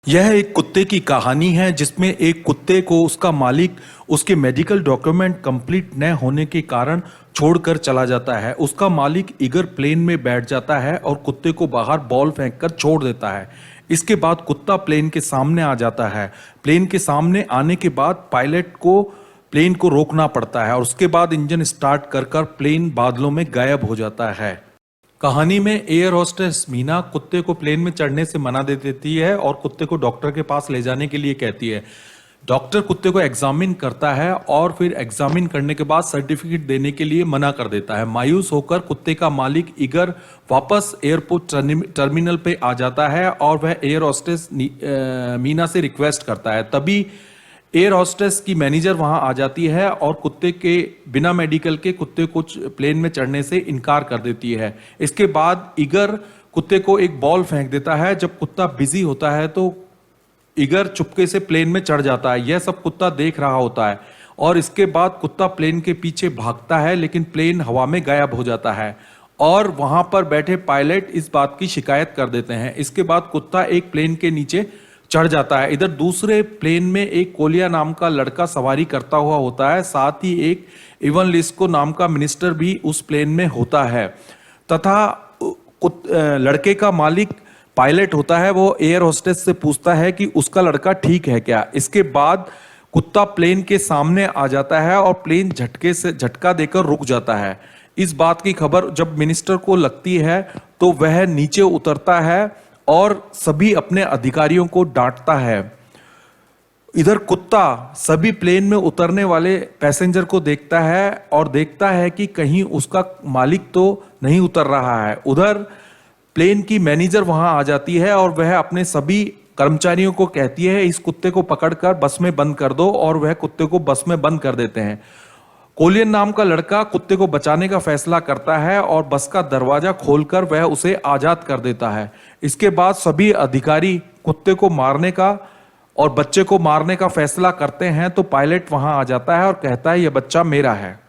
यह एक कुत्ते की कहानी है जिसमें एक कुत्ते को उसका मालिक उसके मेडिकल डॉक्यूमेंट कंप्लीट न होने के कारण छोड़कर चला जाता है। उसका मालिक इगर प्लेन में बैठ जाता है और कुत्ते को बाहर बॉल फेंककर छोड़ देता है। इसके बाद कुत्ता प्लेन के सामने आ जाता है। प्लेन के सामने आने के बाद पायलट को प्लेन को रोकना पड़ता है और उसके बाद इंजन स्टार्ट कर कर प्लेन बादलों में गायब हो जाता है। कहानी में एयर होस्टेस मीना कुत्ते को प्लेन में चढ़ने से मना दे देती है और कुत्ते को डॉक्टर के पास ले जाने के लिए कहती है। डॉक्टर कुत्ते को एग्जामिन करता है और फिर एग्जामिन करने के बाद सर्टिफिकेट देने के लिए मना कर देता है। मायूस होकर कुत्ते का मालिक इगर वापस एयरपोर्ट टर्मिनल पे आ जाता है और वह एयर होस्टेस मीना से रिक्वेस्ट करता है। तभी एयर हॉस्टेस की मैनेजर वहां आ जाती है और कुत्ते के बिना मेडिकल के कुत्ते को प्लेन में चढ़ने से इनकार कर देती है। इसके बाद इगर कुत्ते को एक बॉल फेंक देता है। जब कुत्ता बिजी होता है तो इगर चुपके से प्लेन में चढ़ जाता है। यह सब कुत्ता देख रहा होता है और इसके बाद कुत्ता प्लेन के पीछे भागता है, लेकिन प्लेन हवा में गायब हो जाता है और वहां पर बैठे पायलट इस बात की शिकायत कर देते हैं। इसके बाद कुत्ता एक प्लेन के नीचे चढ़ जाता है। इधर दूसरे प्लेन में एक कोलिया नाम का लड़का सवारी करता हुआ होता है। साथ ही एक इवन लिस्को नाम का मिनिस्टर भी उस प्लेन में होता है तथा लड़के का मालिक पायलट होता है। वो एयर होस्टेस से पूछता है कि उसका लड़का ठीक है क्या। इसके बाद कुत्ता प्लेन के सामने आ जाता है और प्लेन झटका देकर रुक जाता है। इस बात की खबर जब मिनिस्टर को लगती है तो वह नीचे उतरता है और सभी अपने अधिकारियों को डांटता है। इधर कुत्ता सभी प्लेन में उतरने वाले पैसेंजर को देखता है और देखता है कि कहीं उसका मालिक तो नहीं उतर रहा है। उधर प्लेन की मैनेजर वहां आ जाती है और वह अपने सभी कर्मचारियों को कहती है इस कुत्ते को पकड़कर बस में बंद कर दो, और वह कुत्ते को बस में बंद कर देते हैं। कोलियन नाम का लड़का कुत्ते को बचाने का फैसला करता है और बस का दरवाजा खोलकर वह उसे आजाद कर देता है। इसके बाद सभी अधिकारी कुत्ते को मारने का और बच्चे को मारने का फैसला करते हैं तो पायलट वहां आ जाता है और कहता है यह बच्चा मेरा है।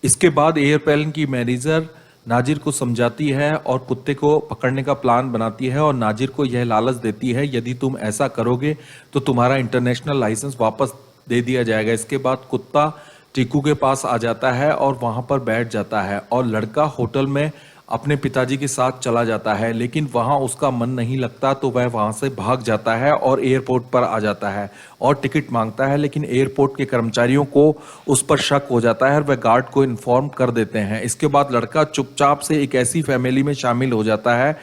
इसके बाद एयरप्लेन की मैनेजर नाजिर को समझाती है और कुत्ते को पकड़ने का प्लान बनाती है और नाजिर को यह लालच देती है यदि तुम ऐसा करोगे तो तुम्हारा इंटरनेशनल लाइसेंस वापस दे दिया जाएगा। इसके बाद कुत्ता टीकू के पास आ जाता है और वहां पर बैठ जाता है और लड़का होटल में अपने पिताजी के साथ चला जाता है, लेकिन वहां उसका मन नहीं लगता तो वह वहां से भाग जाता है और एयरपोर्ट पर आ जाता है और टिकट मांगता है। लेकिन एयरपोर्ट के कर्मचारियों को उस पर शक हो जाता है और वह गार्ड को इन्फॉर्म कर देते हैं। इसके बाद लड़का चुपचाप से एक ऐसी फैमिली में शामिल हो जाता है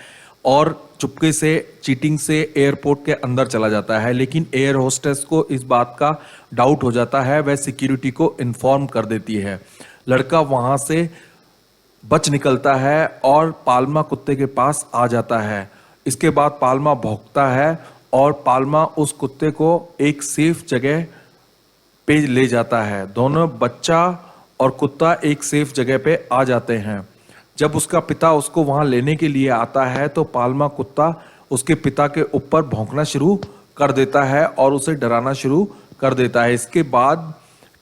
और चुपके से चीटिंग से एयरपोर्ट के अंदर चला जाता है। लेकिन एयर होस्टेस को इस बात का डाउट हो जाता है, वह सिक्योरिटी को इन्फॉर्म कर देती है। लड़का वहां से बच निकलता है और पाल्मा कुत्ते के पास आ जाता है। इसके बाद पाल्मा भौंकता है और पाल्मा उस कुत्ते को एक सेफ जगह पे ले जाता है। दोनों बच्चा और कुत्ता एक सेफ जगह पे आ जाते हैं। जब उसका पिता उसको वहां लेने के लिए आता है तो पाल्मा कुत्ता उसके पिता के ऊपर भौंकना शुरू कर देता है और उसे डराना शुरू कर देता है। इसके बाद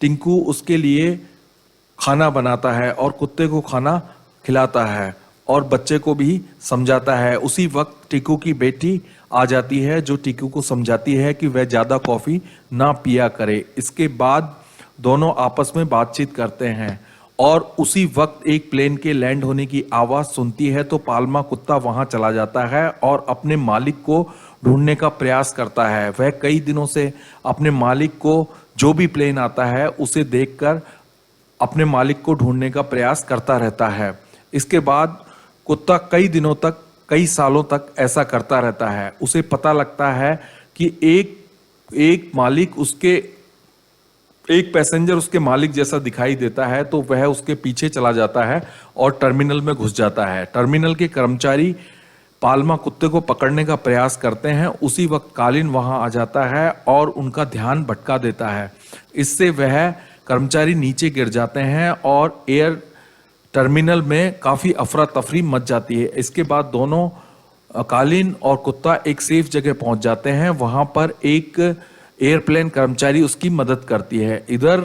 टिंकू उसके लिए खाना बनाता है और कुत्ते को खाना खिलाता है और बच्चे को भी समझाता है। उसी वक्त टीकू की बेटी आ जाती है जो टीकू को समझाती है कि वह ज्यादा कॉफी ना पिया करे। इसके बाद दोनों आपस में बातचीत करते हैं और उसी वक्त एक प्लेन के लैंड होने की आवाज सुनती है तो पाल्मा कुत्ता वहां चला जाता है और अपने मालिक को ढूंढने का प्रयास करता है। वह कई दिनों से अपने मालिक को जो भी प्लेन आता है उसे देखकर अपने मालिक को ढूंढने का प्रयास करता रहता है। इसके बाद कुत्ता कई दिनों तक, कई सालों तक ऐसा करता रहता है। उसे पता लगता है कि एक मालिक उसके एक पैसेंजर उसके मालिक जैसा दिखाई देता है तो वह उसके पीछे चला जाता है और टर्मिनल में घुस जाता है। टर्मिनल के कर्मचारी पाल्मा कुत्ते को पकड़ने का प्रयास करते हैं। उसी वक्त कालिन वहां आ जाता है और उनका ध्यान भटका देता है। इससे वह कर्मचारी नीचे गिर जाते हैं और एयर टर्मिनल में काफी अफरा तफरी मच जाती है। इसके बाद दोनों कालिन और कुत्ता एक सेफ जगह पहुंच जाते हैं। वहां पर एक एयरप्लेन कर्मचारी उसकी मदद करती है। इधर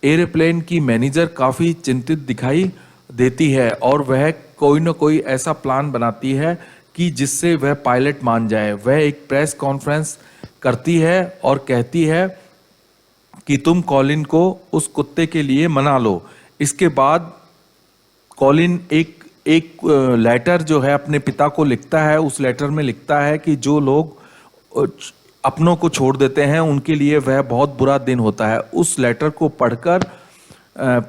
एयरप्लेन की मैनेजर काफी चिंतित दिखाई देती है और वह कोई ना कोई ऐसा प्लान बनाती है कि जिससे वह पायलट मान जाए। वह एक प्रेस कॉन्फ्रेंस करती है और कहती है कि तुम कॉलिन को उस कुत्ते के लिए मना लो। इसके बाद कॉलिन एक एक लेटर जो है अपने पिता को लिखता है। उस लेटर में लिखता है कि जो लोग अपनों को छोड़ देते हैं उनके लिए वह बहुत बुरा दिन होता है। उस लेटर को पढ़कर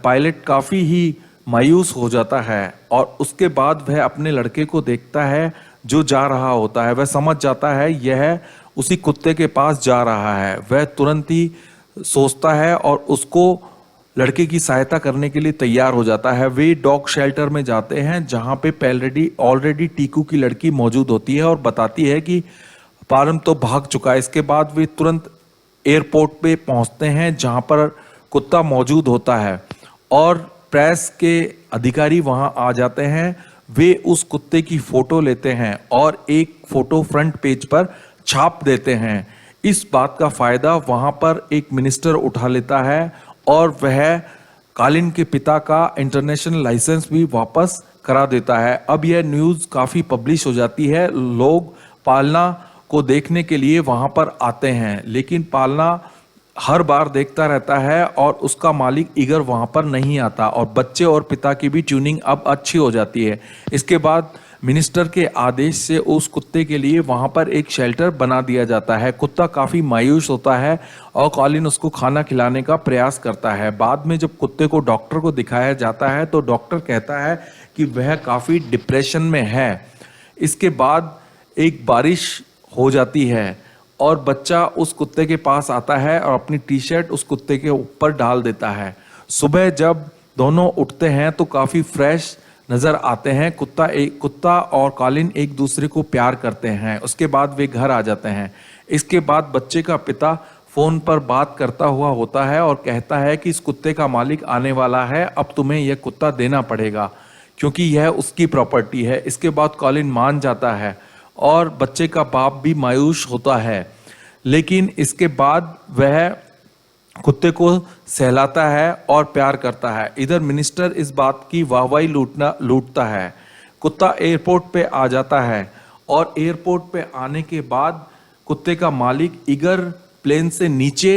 पायलट काफ़ी ही मायूस हो जाता है और उसके बाद वह अपने लड़के को देखता है जो जा रहा होता है। वह समझ जाता है यह उसी कुत्ते के पास जा रहा है। वह तुरंत ही सोचता है और उसको लड़के की सहायता करने के लिए तैयार हो जाता है। वे डॉग शेल्टर में जाते हैं जहां पे ऑलरेडी टीकू की लड़की मौजूद होती है और बताती है कि पारम तो भाग चुका है। इसके बाद वे तुरंत एयरपोर्ट पे पहुंचते हैं जहां पर कुत्ता मौजूद होता है और प्रेस के अधिकारी वहां आ जाते हैं। वे उस कुत्ते की फोटो लेते हैं और एक फोटो फ्रंट पेज पर छाप देते हैं। इस बात का फायदा वहां पर एक मिनिस्टर उठा लेता है और वह कॉलिन के पिता का इंटरनेशनल लाइसेंस भी वापस करा देता है। अब यह न्यूज़ काफ़ी पब्लिश हो जाती है। लोग पालना को देखने के लिए वहां पर आते हैं, लेकिन पालना हर बार देखता रहता है और उसका मालिक ईगर वहां पर नहीं आता और बच्चे और पिता की भी ट्यूनिंग अब अच्छी हो जाती है। इसके बाद मिनिस्टर के आदेश से उस कुत्ते के लिए वहां पर एक शेल्टर बना दिया जाता है। कुत्ता काफी मायूस होता है और कॉलिन उसको खाना खिलाने का प्रयास करता है। बाद में जब कुत्ते को डॉक्टर को दिखाया जाता है तो डॉक्टर कहता है कि वह काफी डिप्रेशन में है। इसके बाद एक बारिश हो जाती है और बच्चा उस कुत्ते के पास आता है और अपनी टी शर्ट उस कुत्ते के ऊपर डाल देता है। सुबह जब दोनों उठते हैं तो काफी फ्रेश नजर आते हैं। कुत्ता और कॉलिन एक दूसरे को प्यार करते हैं। उसके बाद वे घर आ जाते हैं। इसके बाद बच्चे का पिता फोन पर बात करता हुआ होता है और कहता है कि इस कुत्ते का मालिक आने वाला है, अब तुम्हें यह कुत्ता देना पड़ेगा क्योंकि यह उसकी प्रॉपर्टी है। इसके बाद कॉलिन मान जाता है और बच्चे का बाप भी मायूस होता है, लेकिन इसके बाद वह कुत्ते को सहलाता है और प्यार करता है। इधर मिनिस्टर इस बात की वाहवाही लूटता है। कुत्ता एयरपोर्ट पे आ जाता है और एयरपोर्ट पे आने के बाद कुत्ते का मालिक ईगर प्लेन से नीचे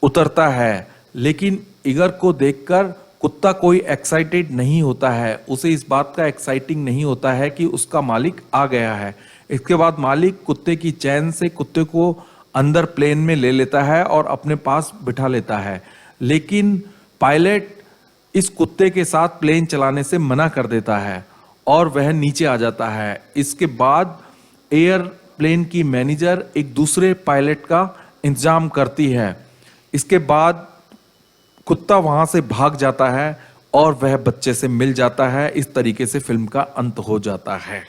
उतरता है, लेकिन ईगर को देखकर कुत्ता कोई एक्साइटेड नहीं होता है। उसे इस बात का एक्साइटिंग नहीं होता है कि उसका मालिक आ गया है। इसके बाद मालिक कुत्ते की चैन से कुत्ते को अंदर प्लेन में ले लेता है और अपने पास बिठा लेता है, लेकिन पायलट इस कुत्ते के साथ प्लेन चलाने से मना कर देता है और वह नीचे आ जाता है। इसके बाद एयरप्लेन की मैनेजर एक दूसरे पायलट का इंतजाम करती है। इसके बाद कुत्ता वहां से भाग जाता है और वह बच्चे से मिल जाता है। इस तरीके से फिल्म का अंत हो जाता है।